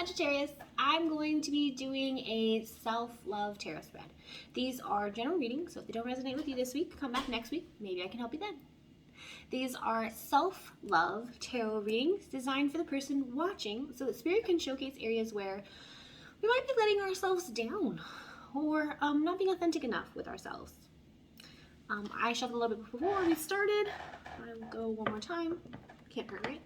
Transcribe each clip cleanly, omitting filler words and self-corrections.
Sagittarius. I'm going to be doing a self-love tarot spread. These are general readings, so if they don't resonate with you this week, come back next week. Maybe I can help you then. These are self-love tarot readings designed for the person watching so that Spirit can showcase areas where we might be letting ourselves down or not being authentic enough with ourselves. I shuffled a little bit before we started. I will go one more time. Can't hurt, right?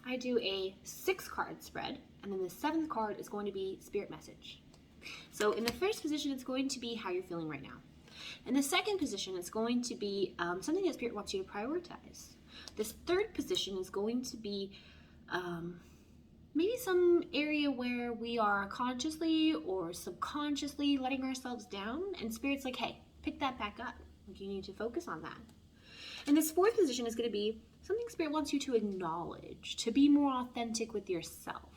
I do a 6-card spread, and then the 7th card is going to be Spirit Message. So in the first position, it's going to be how you're feeling right now. In the second position, it's going to be something that Spirit wants you to prioritize. This third position is going to be maybe some area where we are consciously or subconsciously letting ourselves down, and Spirit's like, hey, pick that back up. You need to focus on that. And this fourth position is going to be something Spirit wants you to acknowledge, to be more authentic with yourself.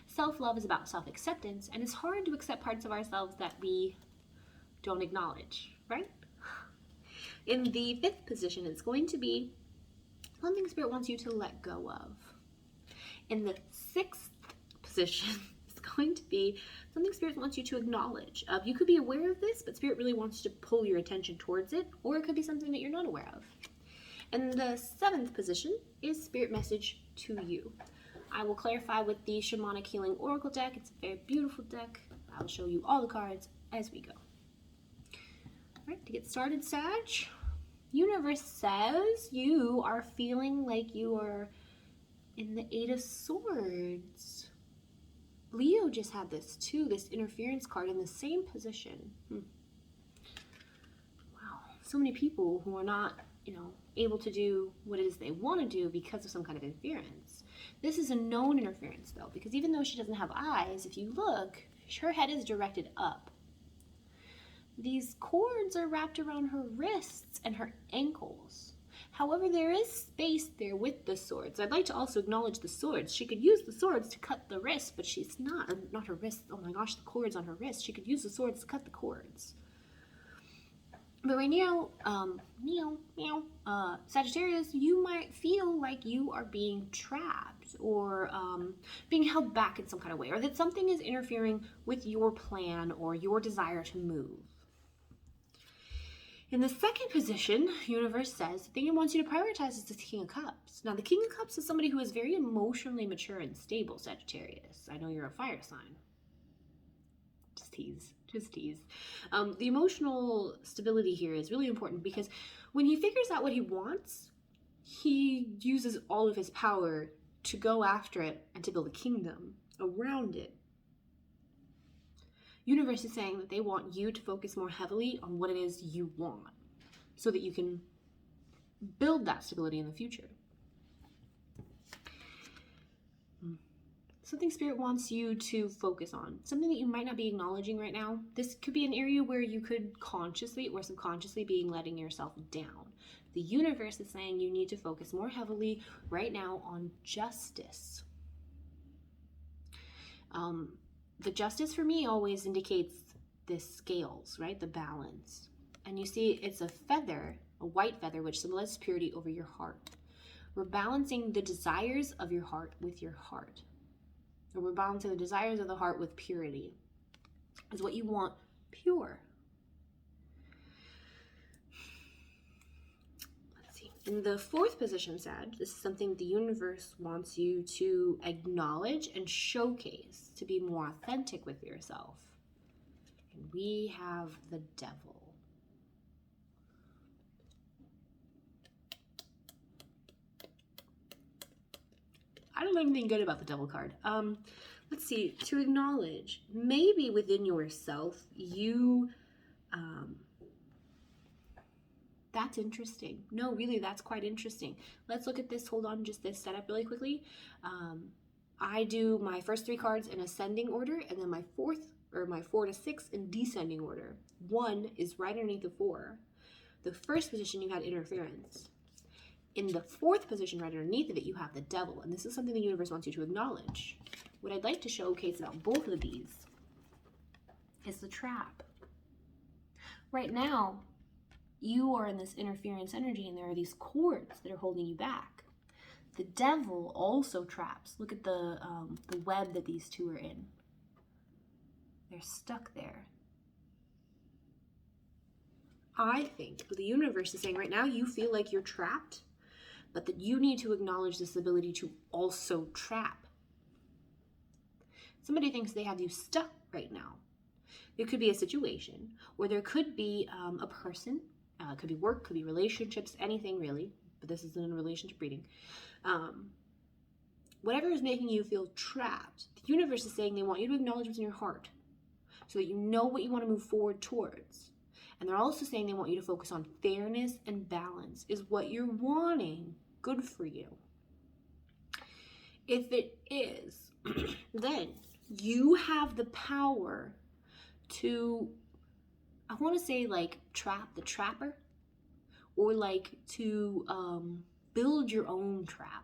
Self-love is about self-acceptance, and it's hard to accept parts of ourselves that we don't acknowledge, right? In the fifth position, it's going to be something Spirit wants you to let go of. In the sixth position, it's going to be something Spirit wants you to acknowledge. You could be aware of this, but Spirit really wants to pull your attention towards it, or it could be something that you're not aware of. And the seventh position is Spirit Message to you. I will clarify with the Shamanic Healing Oracle deck. It's a very beautiful deck. I will show you all the cards as we go. All right, to get started, Sag, Universe says you are feeling like you are in the 8 of Swords. Leo just had this too, this interference card in the same position. Wow, so many people who are not, able to do what it is they want to do because of some kind of interference. This is a known interference though, because even though she doesn't have eyes, if you look, her head is directed up. These cords are wrapped around her wrists and her ankles. However, there is space there with the swords. I'd like to also acknowledge the swords. She could use the swords to cut the wrist, but she's not, or not her wrist. Oh my gosh, the cords on her wrist. She could use the swords to cut the cords. But right now, Sagittarius, you might feel like you are being trapped or being held back in some kind of way, or that something is interfering with your plan or your desire to move. In the second position, Universe says the thing it wants you to prioritize is the King of Cups. Now, the King of Cups is somebody who is very emotionally mature and stable, Sagittarius. I know you're a fire sign. Just tease. The emotional stability here is really important because when he figures out what he wants, he uses all of his power to go after it and to build a kingdom around it. Universe is saying that they want you to focus more heavily on what it is you want so that you can build that stability in the future. Something Spirit wants you to focus on, something that you might not be acknowledging right now. This could be an area where you could consciously or subconsciously be letting yourself down. The universe is saying you need to focus more heavily right now on justice. The justice for me always indicates the scales, right? The balance. And you see it's a feather, a white feather, which symbolizes purity over your heart. We're balancing the desires of your heart with your heart. Or we're balancing the desires of the heart with purity. Is what you want pure. Let's see. In the fourth position, Sag, this is something the universe wants you to acknowledge and showcase to be more authentic with yourself. And we have the Devil. I don't know anything good about the Devil card. Let's see, to acknowledge, maybe within yourself, you, that's interesting. No, really, that's quite interesting. Let's look at this, hold on, just this setup really quickly. I do my first 3 cards in ascending order, and then my 4 to 6 in descending order. 1 is right underneath the 4. The first position, you had interference. In the fourth position right underneath of it, you have the Devil, and this is something the universe wants you to acknowledge. What I'd like to showcase about both of these is the trap. Right now, You are in this interference energy, and there are these cords that are holding you back. The devil also traps. Look at the web that these two are in. They're stuck there. I think what the universe is saying right now, you feel like you're trapped, but that you need to acknowledge this ability to also trap. Somebody thinks they have you stuck right now. There could be a situation, or there could be a person, it could be work, could be relationships, anything really, but this isn't a relationship reading. Whatever is making you feel trapped, the universe is saying they want you to acknowledge what's in your heart so that you know what you want to move forward towards. And they're also saying they want you to focus on fairness and balance. Is what you're wanting good for you? If it is, then you have the power to, I want to say like trap the trapper, or like to build your own trap.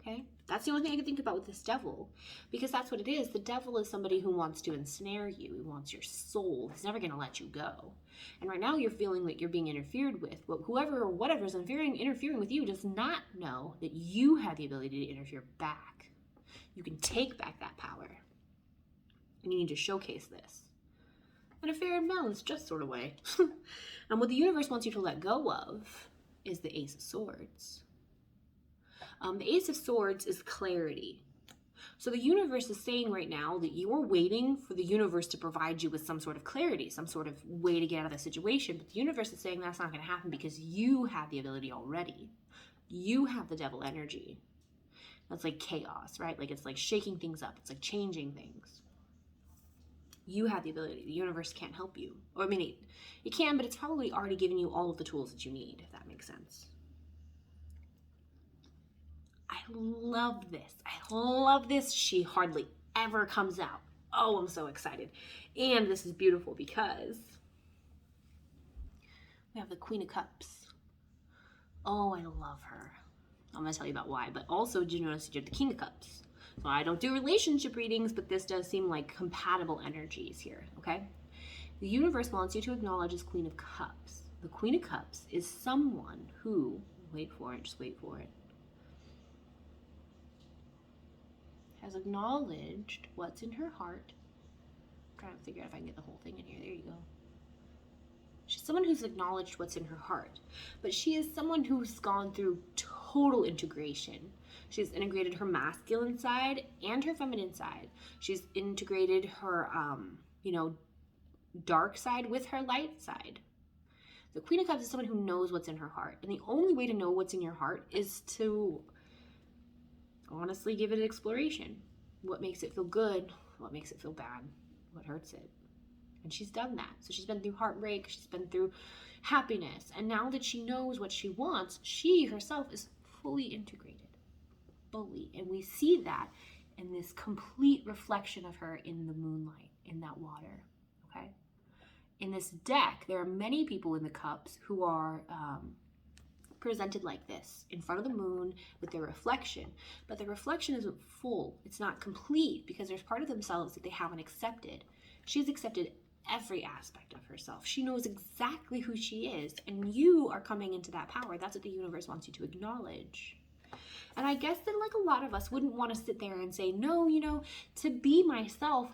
Okay? That's the only thing I can think about with this devil, because that's what it is. The devil is somebody who wants to ensnare you. He wants your soul. He's never going to let you go. And right now you're feeling like you're being interfered with. But whoever or whatever is interfering with you does not know that you have the ability to interfere back. You can take back that power. And you need to showcase this in a fair and balanced, just sort of way. And what the universe wants you to let go of is the Ace of Swords. The Ace of Swords is clarity. So the universe is saying right now that you're waiting for the universe to provide you with some sort of clarity, some sort of way to get out of the situation. But the universe is saying that's not going to happen because you have the ability already. You have the devil energy. That's like chaos, right? Like it's like shaking things up. It's like changing things. You have the ability. The universe can't help you. Or I mean, it can, but it's probably already given you all of the tools that you need, if that makes sense. I love this. I love this. She hardly ever comes out. Oh, I'm so excited. And this is beautiful because we have the Queen of Cups. Oh, I love her. I'm going to tell you about why. But also, did you notice you did the King of Cups? So I don't do relationship readings, but this does seem like compatible energies here, okay? The universe wants you to acknowledge as Queen of Cups. The Queen of Cups is someone who, wait for it, just wait for it, has acknowledged what's in her heart. I'm trying to figure out if I can get the whole thing in here. There you go. She's someone who's acknowledged what's in her heart, but she is someone who's gone through total integration. She's integrated her masculine side and her feminine side. She's integrated her, dark side with her light side. The Queen of Cups is someone who knows what's in her heart, and the only way to know what's in your heart is to honestly give it an exploration. What makes it feel good? What makes it feel bad? What hurts it? And she's done that. So she's been through heartbreak. She's been through happiness. And now that she knows what she wants, she herself is fully integrated. Fully. And we see that in this complete reflection of her in the moonlight, in that water. Okay? In this deck, there are many people in the cups who are presented like this, in front of the moon with their reflection. But the reflection isn't full. It's not complete because there's part of themselves that they haven't accepted. She's accepted every aspect of herself. She knows exactly who she is, and you are coming into that power. That's what the universe wants you to acknowledge. And I guess that like a lot of us wouldn't want to sit there and say, no, to be myself,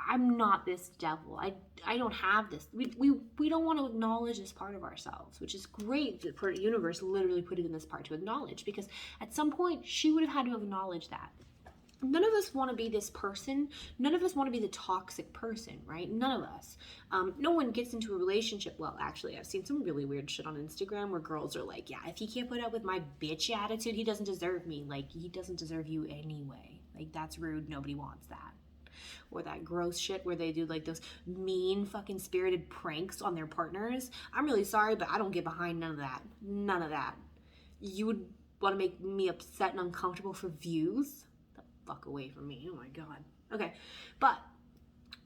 I'm not this devil. I don't have this. We don't want to acknowledge this part of ourselves, which is great that the universe literally put it in this part to acknowledge, because at some point she would have had to acknowledge that. None of us want to be this person. None of us want to be the toxic person, right? None of us. No one gets into a relationship. Well, actually, I've seen some really weird shit on Instagram where girls are like, yeah, if he can't put up with my bitch attitude, he doesn't deserve me. Like, he doesn't deserve you anyway. Like, that's rude. Nobody wants that. Or that gross shit where they do like those mean fucking spirited pranks on their partners. I'm really sorry, but I don't get behind none of that. None of that. You would want to make me upset and uncomfortable for views? The fuck away from me. Oh my God. Okay. But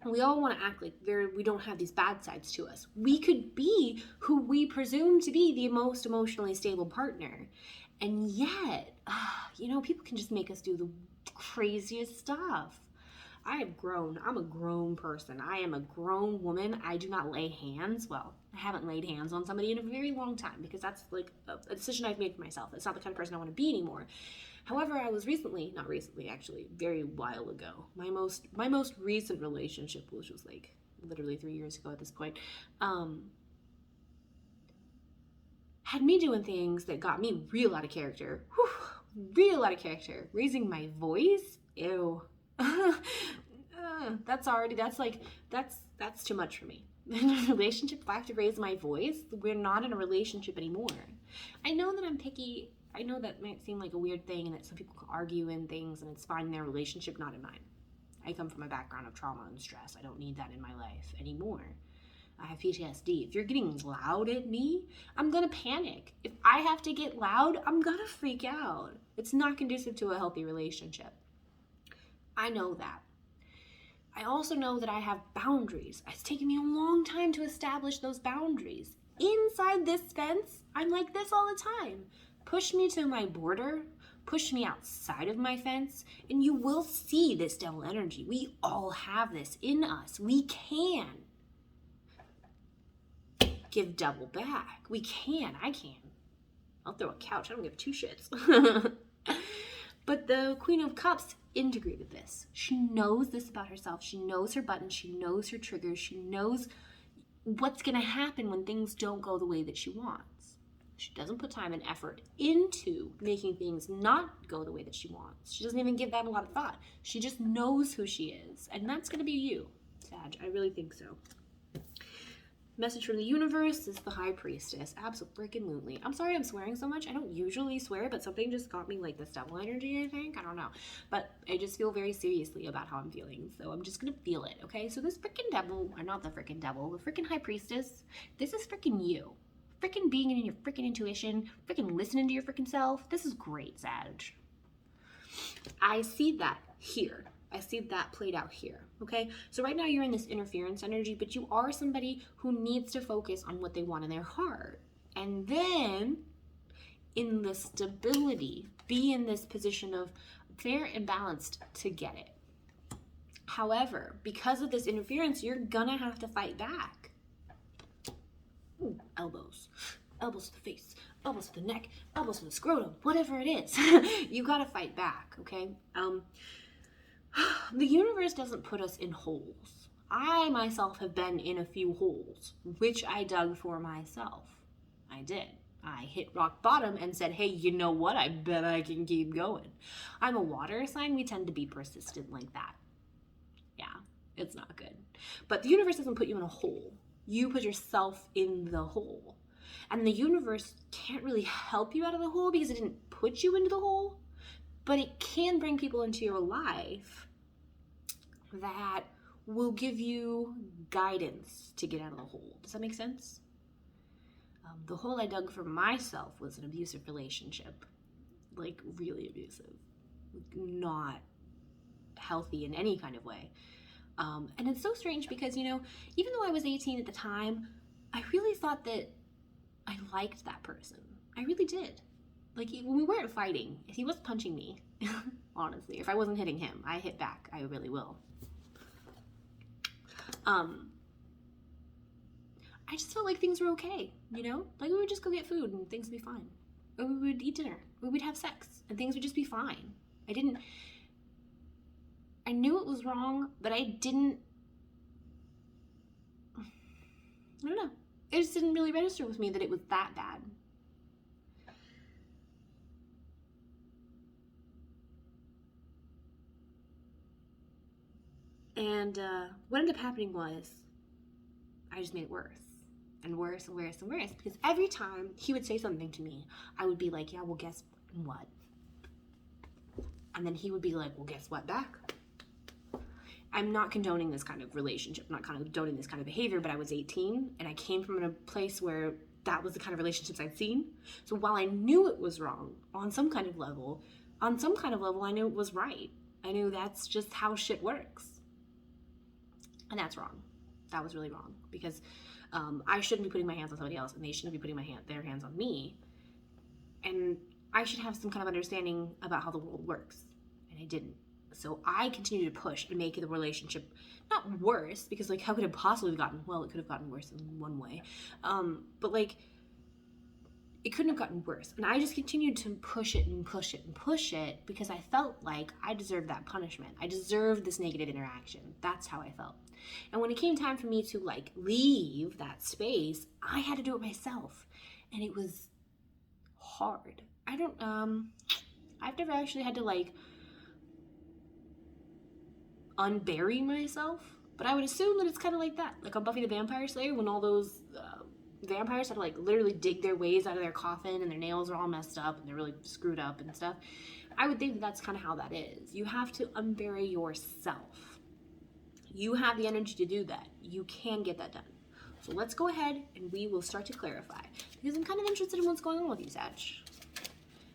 we all want to act like we don't have these bad sides to us. We could be who we presume to be the most emotionally stable partner. And yet, people can just make us do the craziest stuff. I have grown. I'm a grown person. I am a grown woman. I do not lay hands. Well, I haven't laid hands on somebody in a very long time because that's like a decision I've made for myself. It's not the kind of person I want to be anymore. However, I was recently, not recently actually, very while ago. My most recent relationship, which was like literally 3 years ago at this point, had me doing things that got me real out of character. Whew, real out of character. Raising my voice? Ew. That's too much for me. In a relationship, if I have to raise my voice, we're not in a relationship anymore. I know that I'm picky. I know that might seem like a weird thing and that some people can argue in things and it's fine in their relationship, not in mine. I come from a background of trauma and stress. I don't need that in my life anymore. I have PTSD. If you're getting loud at me, I'm gonna panic. If I have to get loud, I'm gonna freak out. It's not conducive to a healthy relationship. I know that. I also know that I have boundaries. It's taken me a long time to establish those boundaries. Inside this fence, I'm like this all the time. Push me to my border, push me outside of my fence, and you will see this devil energy. We all have this in us. We can give double back. We can. I can. I'll throw a couch. I don't give two shits. But the Queen of Cups integrated this. She knows this about herself. She knows her buttons. She knows her triggers. She knows what's going to happen when things don't go the way that she wants. She doesn't put time and effort into making things not go the way that she wants. She doesn't even give that a lot of thought. She just knows who she is. And that's going to be you, Sag. I really think so. Message from the universe is the High Priestess. Absolutely. I'm sorry I'm swearing so much. I don't usually swear, but something just got me like this devil energy, I think. I don't know. But I just feel very seriously about how I'm feeling. So I'm just going to feel it, okay? So this freaking devil, or not the freaking devil, the freaking High Priestess, this is freaking you. Freaking being in your freaking intuition, freaking listening to your freaking self. This is great, Sag. I see that here. I see that played out here, okay? So right now you're in this interference energy, but you are somebody who needs to focus on what they want in their heart. And then in the stability, be in this position of fair and balanced to get it. However, because of this interference, you're gonna have to fight back. Ooh, elbows. Elbows to the face, elbows to the neck, elbows to the scrotum, whatever it is. You gotta fight back, okay? The universe doesn't put us in holes. I myself have been in a few holes, which I dug for myself. I did. I hit rock bottom and said, hey, you know what? I bet I can keep going. I'm a water sign. We tend to be persistent like that. Yeah, it's not good. But the universe doesn't put you in a hole. You put yourself in the hole. And the universe can't really help you out of the hole because it didn't put you into the hole. But it can bring people into your life that will give you guidance to get out of the hole. Does that make sense? The hole I dug for myself was an abusive relationship. Like, really abusive. Not healthy in any kind of way. And it's so strange because, you know, even though I was 18 at the time, I really thought that I liked that person. I really did. Like, when we weren't fighting, if he was punching me, honestly, if I wasn't hitting him, I hit back. I really will. I just felt like things were okay, you know? Like, we would just go get food and things would be fine. Or we would eat dinner. Or we'd have sex and things would just be fine. I knew it was wrong, but I don't know. It just didn't really register with me that it was that bad. And what ended up happening was I just made it worse and worse and worse and worse because every time he would say something to me, I would be like, yeah, well, guess what? And then he would be like, well, guess what back? I'm not condoning this kind of relationship. I'm not condoning this kind of behavior, but I was 18 and I came from a place where that was the kind of relationships I'd seen. So while I knew it was wrong on some kind of level, I knew it was right. I knew that's just how shit works. And that's wrong. That was really wrong because I shouldn't be putting my hands on somebody else and they shouldn't be putting their hands on me. And I should have some kind of understanding about how the world works. And I didn't. So I continued to push and make the relationship not worse, because like how could it possibly have gotten, well, it could have gotten worse in one way, but like it couldn't have gotten worse. And I just continued to push it and push it and push it because I felt like I deserved that punishment. I deserved this negative interaction. That's how I felt. And when it came time for me to like leave that space, I had to do it myself. And it was hard. I've never actually had to like unbury myself, but I would assume that it's kind of like that. Like on Buffy the Vampire Slayer, when all those vampires had to like literally dig their ways out of their coffin and their nails are all messed up and they're really screwed up and stuff. I would think that that's kind of how that is. You have to unbury yourself. You have the energy to do that. You can get that done. So let's go ahead and we will start to clarify, because I'm kind of interested in what's going on with you, Sag.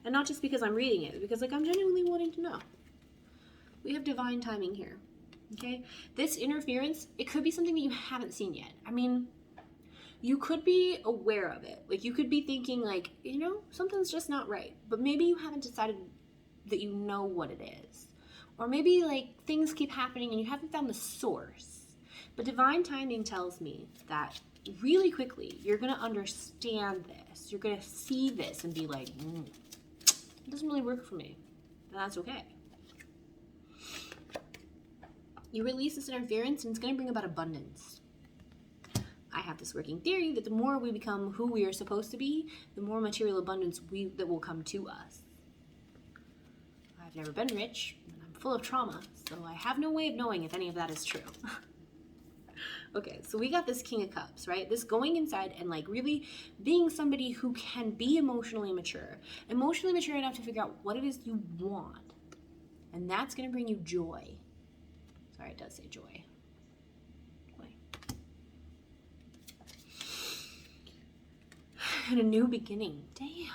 And not just because I'm reading it, because like I'm genuinely wanting to know. We have divine timing here. Okay? This interference, it could be something that you haven't seen yet. I mean, you could be aware of it. Like you could be thinking like, you know, something's just not right. But maybe you haven't decided that you know what it is. Or maybe like things keep happening and you haven't found the source. But divine timing tells me that really quickly you're going to understand this. You're going to see this and be like, it doesn't really work for me. And that's okay. You release this interference and it's going to bring about abundance. I have this working theory that the more we become who we are supposed to be, the more material abundance that will come to us. I've never been rich, and I'm full of trauma, so I have no way of knowing if any of that is true. Okay, so we got this King of Cups, right? This going inside and like really being somebody who can be emotionally mature enough to figure out what it is you want. And that's going to bring you joy. Sorry, it does say joy. And a new beginning. Damn.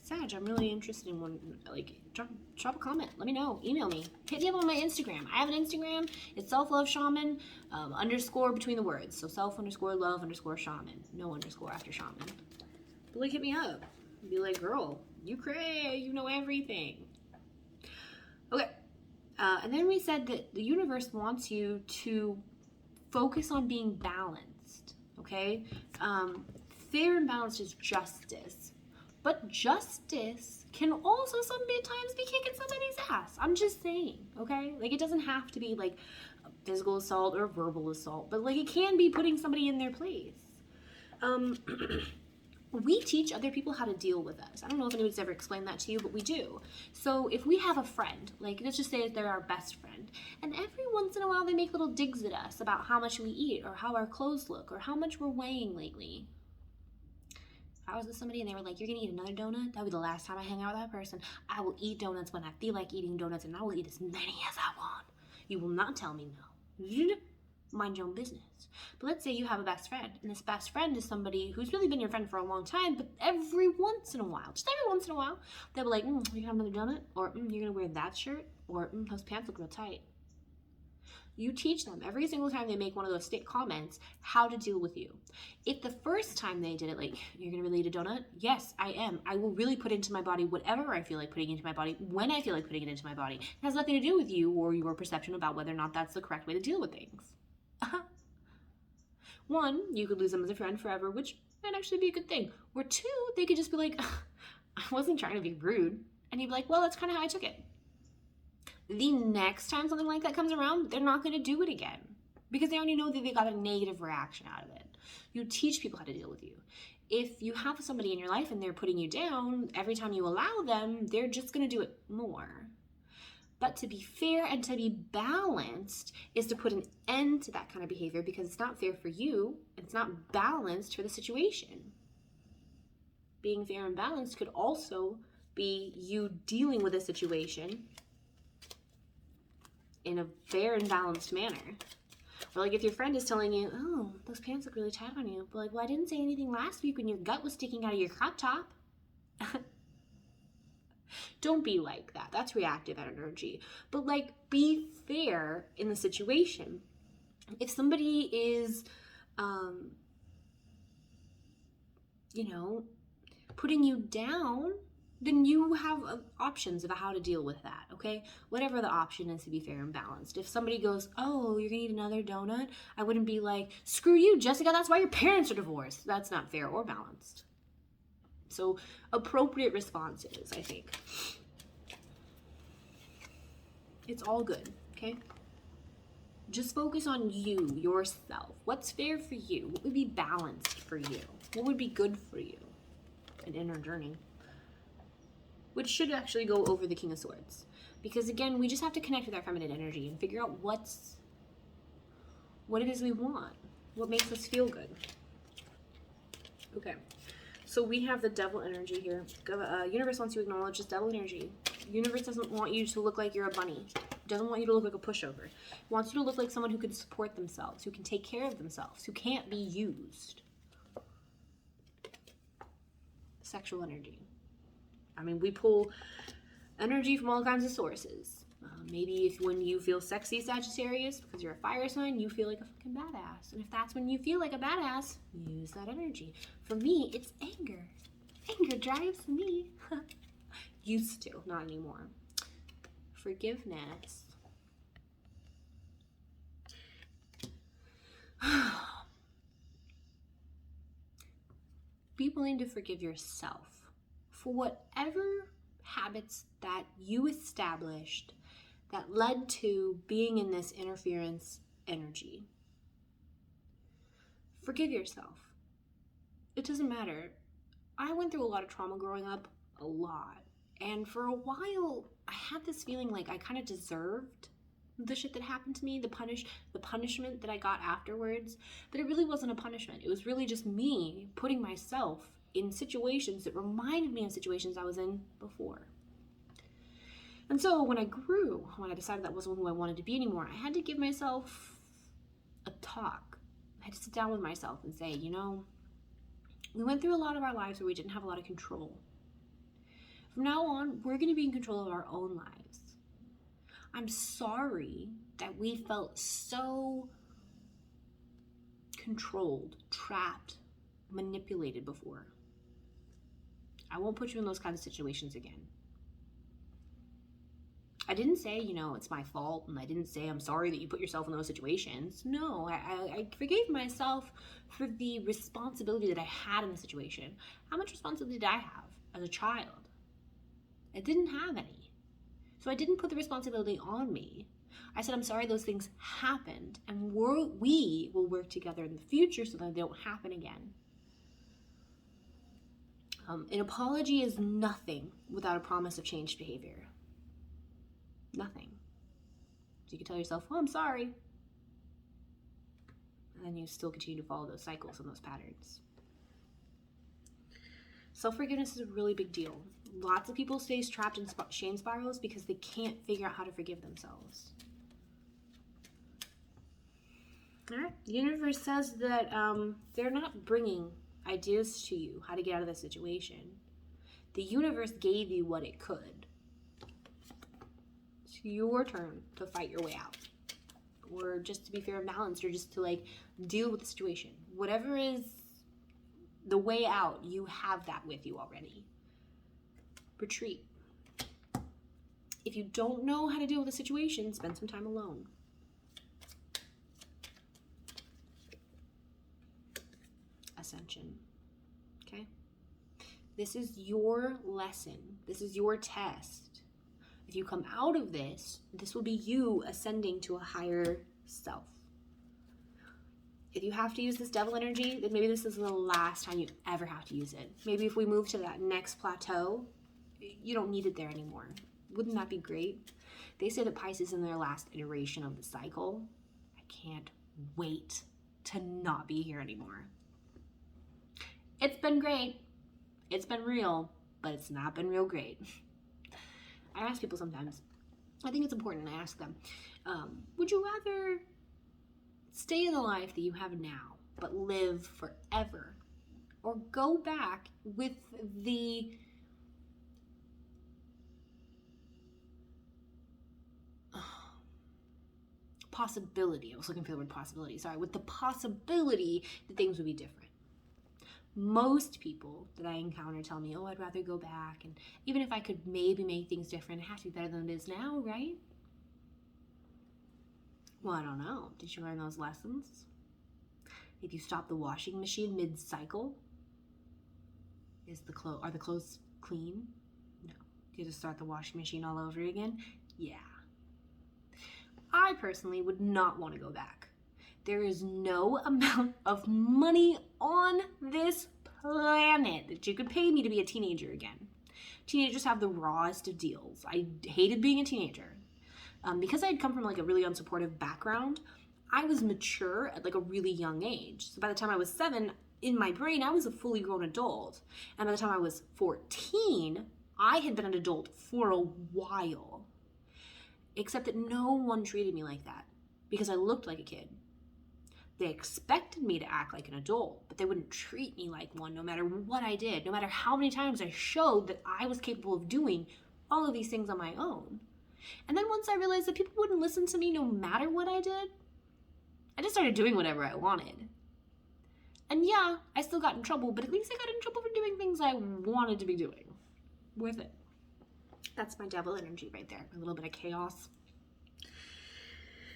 Sag, I'm really interested in one. Like, drop a comment. Let me know. Email me. Hit me up on my Instagram. I have an Instagram. It's self-love-shaman _ between the words. So self_love_shaman. No underscore after shaman. But like, hit me up. Be like, girl, you cray. You know everything. Okay. And then we said that the universe wants you to focus on being balanced. Okay? Fair and balanced is justice. But justice can also sometimes be kicking somebody's ass. I'm just saying, okay? Like, it doesn't have to be, like, physical assault or verbal assault. But, like, it can be putting somebody in their place. We teach other people how to deal with us. I don't know if anyone's ever explained that to you, but we do. So if we have a friend, like, let's just say they're our best friend, and every once in a while they make little digs at us about how much we eat or how our clothes look or how much we're weighing lately. If I was with somebody and they were like, you're gonna eat another donut, that would be the last time I hang out with that person. I will eat donuts when I feel like eating donuts, and I will eat as many as I want. You will not tell me no. Mind your own business. But let's say you have a best friend, and this best friend is somebody who's really been your friend for a long time, but every once in a while, just every once in a while, they'll be like, you're gonna have another donut, or you're gonna wear that shirt, or those pants look real tight. You teach them every single time they make one of those comments how to deal with you. If the first time they did it, like, you're going to really eat a donut? Yes, I am. I will really put into my body whatever I feel like putting into my body when I feel like putting it into my body. It has nothing to do with you or your perception about whether or not that's the correct way to deal with things. One, you could lose them as a friend forever, which might actually be a good thing. Or two, they could just be like, I wasn't trying to be rude. And you'd be like, well, that's kind of how I took it. The next time something like that comes around, they're not going to do it again because they already know that they got a negative reaction out of it. You teach people how to deal with you. If you have somebody in your life and they're putting you down, every time you allow them, they're just going to do it more. But to be fair and to be balanced is to put an end to that kind of behavior because it's not fair for you. It's not balanced for the situation. Being fair and balanced could also be you dealing with a situation in a fair and balanced manner. Or like if your friend is telling you, oh, those pants look really tight on you, but like, well, I didn't say anything last week when your gut was sticking out of your crop top. Don't be like that. That's reactive energy. But like, be fair in the situation. If somebody is, putting you down, then you have options about how to deal with that, okay? Whatever the option is, to be fair and balanced. If somebody goes, oh, you're gonna eat another donut, I wouldn't be like, screw you, Jessica, that's why your parents are divorced. That's not fair or balanced. So appropriate responses, I think. It's all good, okay? Just focus on you, yourself. What's fair for you? What would be balanced for you? What would be good for you? An inner journey. Which should actually go over the King of Swords. Because again, we just have to connect with our feminine energy and figure out what it is we want. What makes us feel good. Okay. So we have the devil energy here. Universe wants you to acknowledge this devil energy. Universe doesn't want you to look like you're a bunny. It doesn't want you to look like a pushover. It wants you to look like someone who can support themselves, who can take care of themselves, who can't be used. Sexual energy. I mean, we pull energy from all kinds of sources. Maybe if when you feel sexy, Sagittarius, because you're a fire sign, you feel like a fucking badass. And if that's when you feel like a badass, use that energy. For me, it's anger. Anger drives me. Used to, not anymore. Forgiveness. Be willing to forgive yourself for whatever habits that you established that led to being in this interference energy. Forgive yourself. It doesn't matter. I went through a lot of trauma growing up, a lot. And for a while, I had this feeling like I kind of deserved the shit that happened to me, the punishment that I got afterwards. But it really wasn't a punishment. It was really just me putting myself in situations that reminded me of situations I was in before. And so when I grew, when I decided that wasn't who I wanted to be anymore, I had to give myself a talk. I had to sit down with myself and say, you know, we went through a lot of our lives where we didn't have a lot of control. From now on, we're going to be in control of our own lives. I'm sorry that we felt so controlled, trapped, manipulated before. I won't put you in those kinds of situations again. I didn't say, you know, it's my fault, and I didn't say I'm sorry that you put yourself in those situations. No, I forgave myself for the responsibility that I had in the situation. How much responsibility did I have as a child? I didn't have any. So I didn't put the responsibility on me. I said, I'm sorry those things happened, and we will work together in the future so that they don't happen again. An apology is nothing without a promise of changed behavior. Nothing. So you can tell yourself, oh, I'm sorry. And then you still continue to follow those cycles and those patterns. Self-forgiveness is a really big deal. Lots of people stay trapped in shame spirals because they can't figure out how to forgive themselves. All right. The universe says that they're not bringing ideas to you how to get out of this situation. The universe gave you what it could. It's your turn to fight your way out. Or just to be fair and balanced, or just to like deal with the situation. Whatever is the way out, you have that with you already. Retreat. If you don't know how to deal with a situation, spend some time alone. Ascension. Okay? This is your lesson. This is your test. If you come out of this, this will be you ascending to a higher self. If you have to use this devil energy, then maybe this is the last time you ever have to use it. Maybe if we move to that next plateau, you don't need it there anymore. Wouldn't that be great? They say that Pisces is in their last iteration of the cycle. I can't wait to not be here anymore. It's been great. It's been real, but it's not been real great. I ask people sometimes, I think it's important, I ask them, would you rather stay in the life that you have now, but live forever? Or go back with the possibility, I was looking for the word possibility, sorry, with the possibility that things would be different. Most people that I encounter tell me, oh, I'd rather go back. And even if I could maybe make things different, it has to be better than it is now, right? Well, I don't know. Did you learn those lessons? If you stop the washing machine mid-cycle, are the clothes clean? No. Do you just start the washing machine all over again? Yeah. I personally would not want to go back. There is no amount of money on this planet that you could pay me to be a teenager again. Teenagers have the rawest of deals. I hated being a teenager. Because I had come from like a really unsupportive background, I was mature at like a really young age. So by the time I was 7, in my brain, I was a fully grown adult. And by the time I was 14, I had been an adult for a while. Except that no one treated me like that because I looked like a kid. They expected me to act like an adult, but they wouldn't treat me like one no matter what I did, no matter how many times I showed that I was capable of doing all of these things on my own. And then once I realized that people wouldn't listen to me no matter what I did, I just started doing whatever I wanted. And yeah, I still got in trouble, but at least I got in trouble for doing things I wanted to be doing. Worth it. That's my devil energy right there. A little bit of chaos.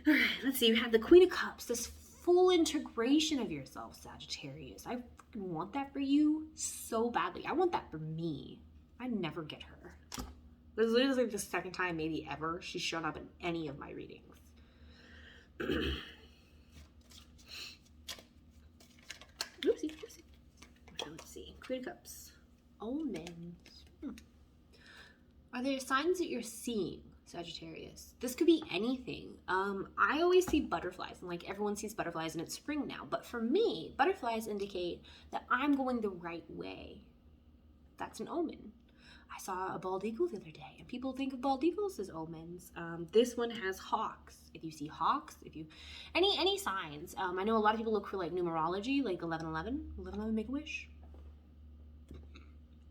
All right, let's see. You have the Queen of Cups, this full integration of yourself, Sagittarius. I want that for you so badly. I want that for me. I never get her. This is literally like the second time, maybe ever, she's shown up in any of my readings. Oopsie. Okay, let's see. Queen of Cups. Omens. Are there signs that you're seeing, Sagittarius? This could be anything. I always see butterflies, and like everyone sees butterflies and it's spring now. But for me, butterflies indicate that I'm going the right way. That's an omen. I saw a bald eagle the other day, and people think of bald eagles as omens. This one has hawks. If you see hawks, if you any signs, I know a lot of people look for like numerology, like 1111, 1111 make a wish.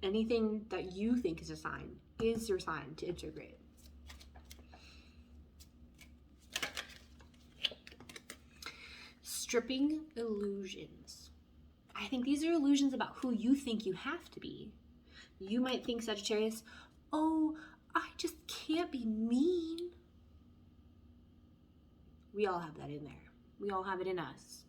Anything that you think is a sign is your sign to integrate. Stripping illusions. I think these are illusions about who you think you have to be. You might think, Sagittarius, oh, I just can't be mean. We all have that in there. We all have it in us.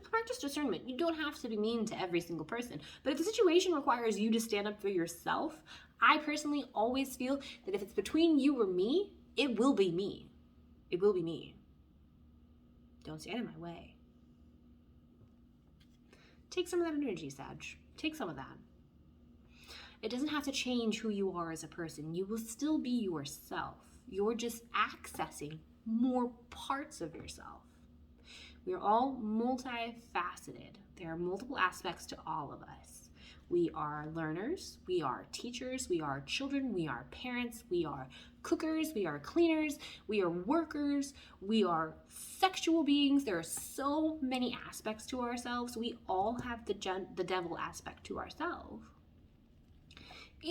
Practice discernment. You don't have to be mean to every single person. But if the situation requires you to stand up for yourself, I personally always feel that if it's between you or me, it will be me. It will be me. Don't stand in my way. Take some of that energy, Sag. Take some of that. It doesn't have to change who you are as a person. You will still be yourself. You're just accessing more parts of yourself. We are all multifaceted. There are multiple aspects to all of us. We are learners, we are teachers, we are children, we are parents, we are cookers, we are cleaners, we are workers, we are sexual beings. There are so many aspects to ourselves. We all have the devil aspect to ourselves.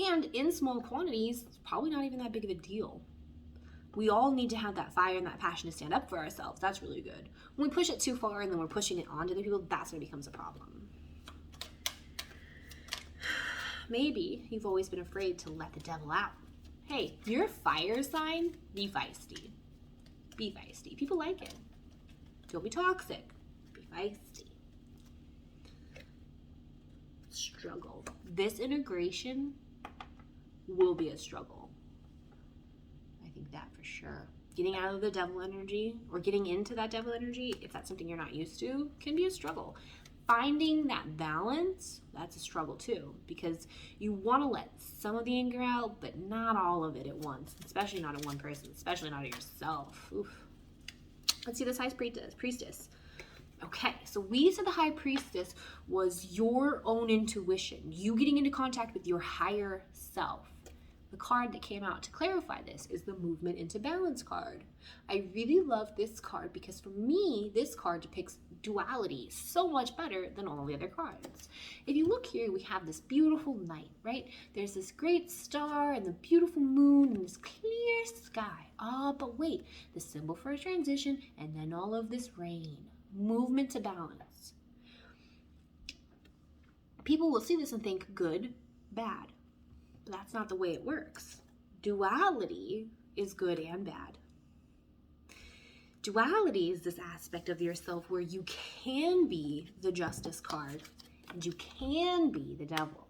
And in small quantities, it's probably not even that big of a deal. We all need to have that fire and that passion to stand up for ourselves. That's really good. When we push it too far and then we're pushing it onto other people, that's when it becomes a problem. Maybe you've always been afraid to let the devil out. Hey, you're a fire sign, be feisty. Be feisty. People like it. Don't be toxic. Be feisty. Struggle. This integration will be a struggle. I think that for sure. Getting out of the devil energy or getting into that devil energy, if that's something you're not used to, can be a struggle. Finding that balance, that's a struggle too, because you want to let some of the anger out, but not all of it at once, especially not at one person, especially not at yourself. Oof. Let's see this high priestess. Okay, so we said the high priestess was your own intuition, you getting into contact with your higher self. The card that came out to clarify this is the Movement into Balance card. I really love this card because for me, this card depicts duality so much better than all the other cards. If you look here, we have this beautiful night, right? There's this great star and the beautiful moon and this clear sky. But wait, the symbol for a transition and then all of this rain. Movement to balance. People will see this and think good, bad. But that's not the way it works. Duality is good and bad. Duality is this aspect of yourself where you can be the Justice card and you can be the Devil.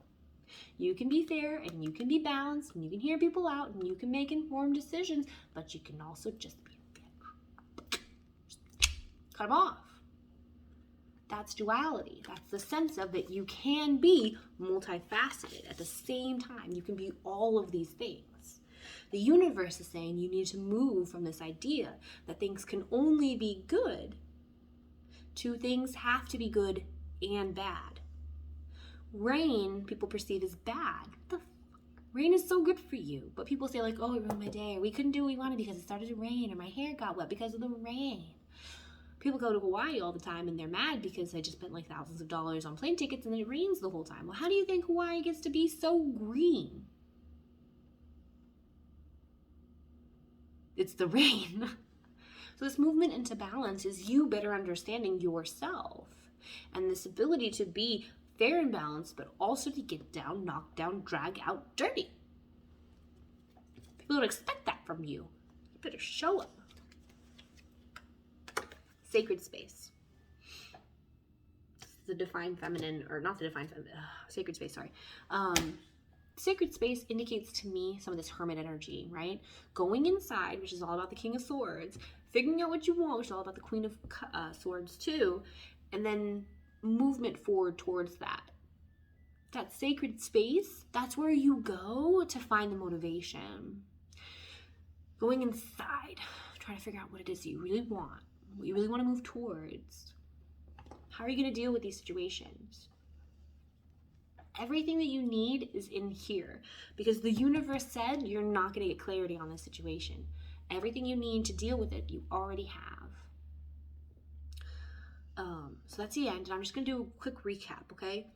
You can be fair and you can be balanced and you can hear people out and you can make informed decisions, but you can also just be cut them off. That's duality. That's the sense of that you can be multifaceted at the same time. You can be all of these things. The universe is saying you need to move from this idea that things can only be good to things have to be good and bad. Rain, people perceive as bad. Rain is so good for you. But people say like, oh, it ruined my day. Or we couldn't do what we wanted because it started to rain. Or my hair got wet because of the rain. People go to Hawaii all the time and they're mad because they just spent like thousands of dollars on plane tickets and then it rains the whole time. Well, how do you think Hawaii gets to be so green? It's the rain. So this movement into balance is you better understanding yourself and this ability to be fair and balanced, but also to get down, knock down, drag out, dirty. People don't expect that from you. You better show up. Sacred space. The divine feminine, or not the divine feminine, sacred space, sorry. Sacred space indicates to me some of this hermit energy, right? Going inside, which is all about the King of Swords, figuring out what you want, which is all about the Queen of Swords too, and then movement forward towards that. That sacred space, that's where you go to find the motivation. Going inside, trying to figure out what it is you really want, what you really want to move towards. How are you going to deal with these situations? Everything that you need is in here because the universe said you're not going to get clarity on this situation. Everything you need to deal with it, you already have. So that's the end, and I'm just going to do a quick recap, okay?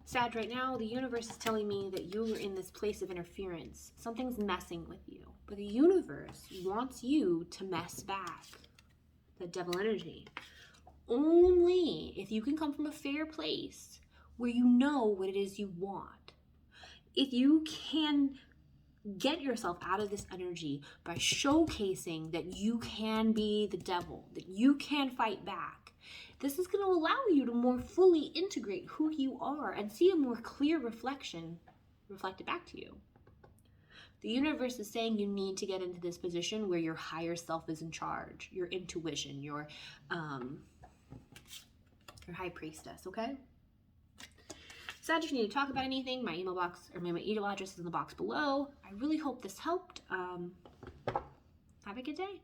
Sag, right now, the universe is telling me that you're in this place of interference. Something's messing with you, but the universe wants you to mess back. The devil energy. Only if you can come from a fair place where you know what it is you want. If you can get yourself out of this energy by showcasing that you can be the devil, that you can fight back, this is going to allow you to more fully integrate who you are and see a more clear reflection reflected back to you. The universe is saying you need to get into this position where your higher self is in charge, your intuition, your high priestess, okay? Sag, if you need to talk about anything, my email box or my email address is in the box below. I really hope this helped. Have a good day.